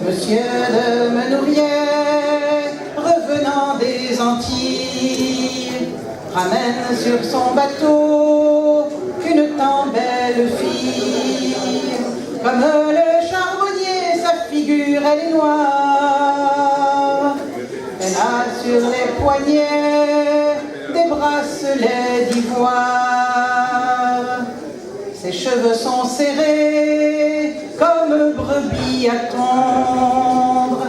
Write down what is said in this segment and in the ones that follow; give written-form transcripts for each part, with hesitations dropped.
Monsieur de Menouriet, revenant des Antilles, ramène sur son bateau une tant belle fille. Comme le charbonnier, sa figure elle est noire. Elle a sur les poignets des bracelets d'ivoire. Ses cheveux sont serrés comme brebis à tondre.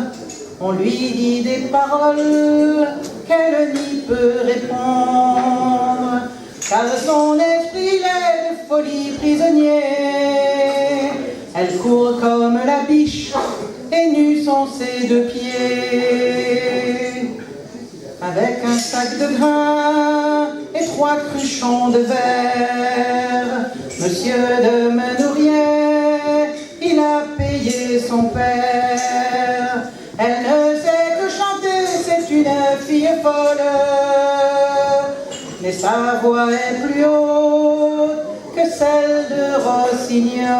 On lui dit des paroles qu'elle n'y peut répondre, car son esprit est de folie prisonnier. Elle court comme la biche et nus sont ses deux pieds. Avec un sac de grains et 3 cruchons de verre, Monsieur de Menouriet, il a payé son père. Elle ne sait que chanter, c'est une fille folle, mais sa voix est plus haute que celle de Rossignol.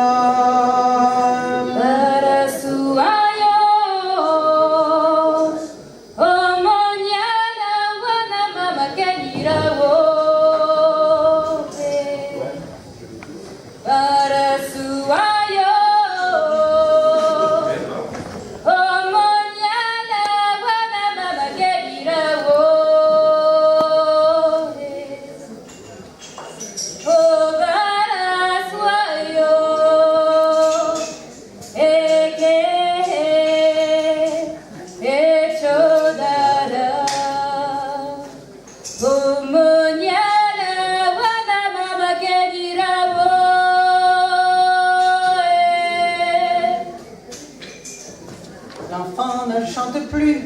L'enfant ne chante plus,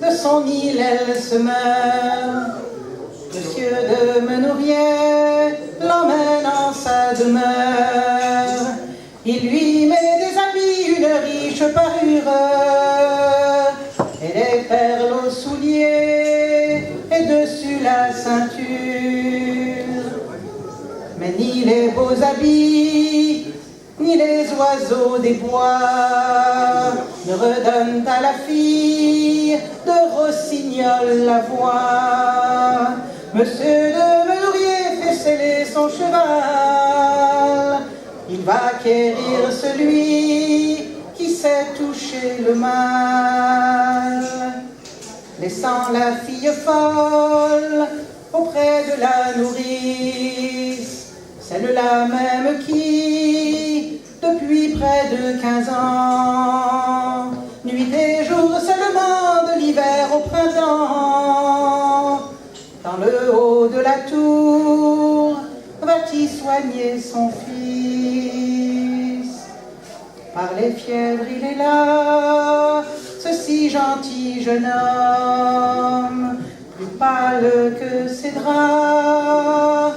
de son île elle se meurt. Monsieur de Menouriet l'emmène en sa demeure. Il lui met des habits, une riche parure, et des perles aux souliers, et dessus la ceinture. Mais ni les beaux habits, ni les oiseaux des bois ne redonnent à la fille de Rossignol la voix. Monsieur de Menouriet fait sceller son cheval. Il va quérir celui qui sait toucher le mal, laissant la fille folle auprès de la nourrice, celle-là même qui, depuis près de 15 ans, nuit et jour seulement de l'hiver au printemps, dans le haut de la tour, va-t-il soigner son fils. Par les fièvres il est là, ce si gentil jeune homme, plus pâle que ses draps.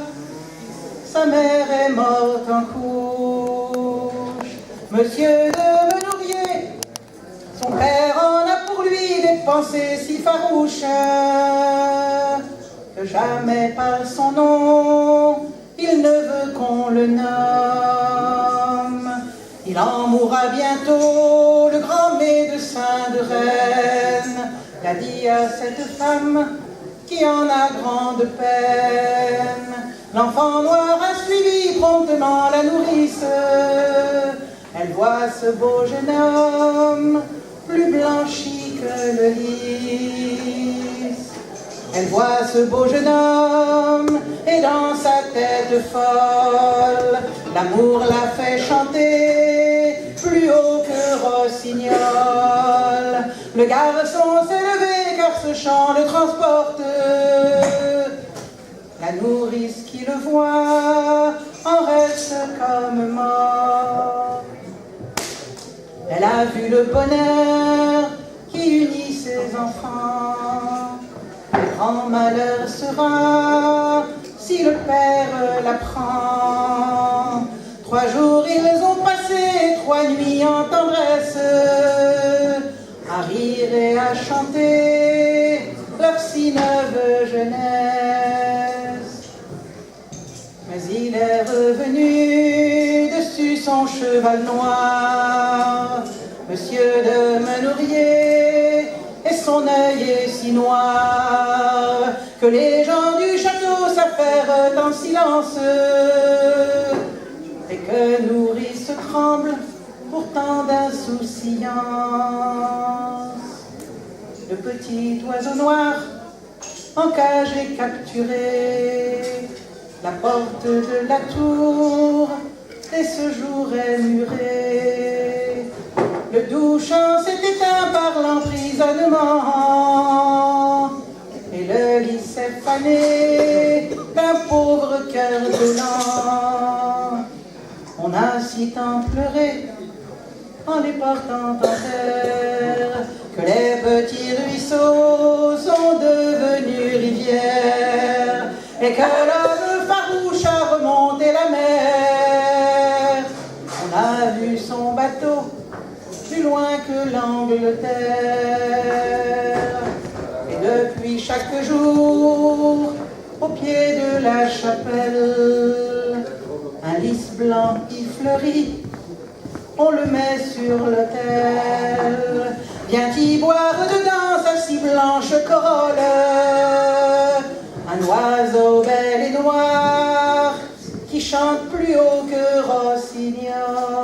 Sa mère est morte en couche. Monsieur de Menouriet, son père en a pour lui des pensées si farouches que jamais par son nom il ne veut qu'on le nomme. Il en mourra bientôt, le grand médecin de Rennes l'a dit à cette femme qui en a grande peine. L'enfant noir a suivi promptement la nourrice. Elle voit ce beau jeune homme, plus blanchi que le lys. Elle voit ce beau jeune homme, et dans sa tête folle, l'amour l'a fait chanter plus haut que Rossignol. Le garçon s'est levé car ce chant le transporte. La nourrice qui le voit en reste comme mort. Elle a vu le bonheur qui unit ses enfants. Le grand malheur sera si le père l'apprend. 3 jours ils ont passé, 3 nuits en tendresse, à rire et à chanter leur si neuve jeunesse. Mais il est revenu dessus son cheval noir, Monsieur de Menourier, et son œil est si noir que les gens du château s'affairent en silence et que nourrice tremble pourtant d'insouciance. Le petit oiseau noir en cage est capturé, la porte de la tour dès ce jour est murée. Le doux chant s'est éteint par l'emprisonnement et le lit s'est fané d'un pauvre cœur donnant. On a si tant pleuré en les portant en terre que les petits ruisseaux sont devenus rivières et que l'homme farouche a remonté la mer. On a vu son bateau plus loin que l'Angleterre. Et depuis chaque jour, au pied de la chapelle, un lys blanc qui fleurit, on le met sur l'autel. Viens y boire dedans sa si blanche corolle, un oiseau bel et noir qui chante plus haut que Rossignol.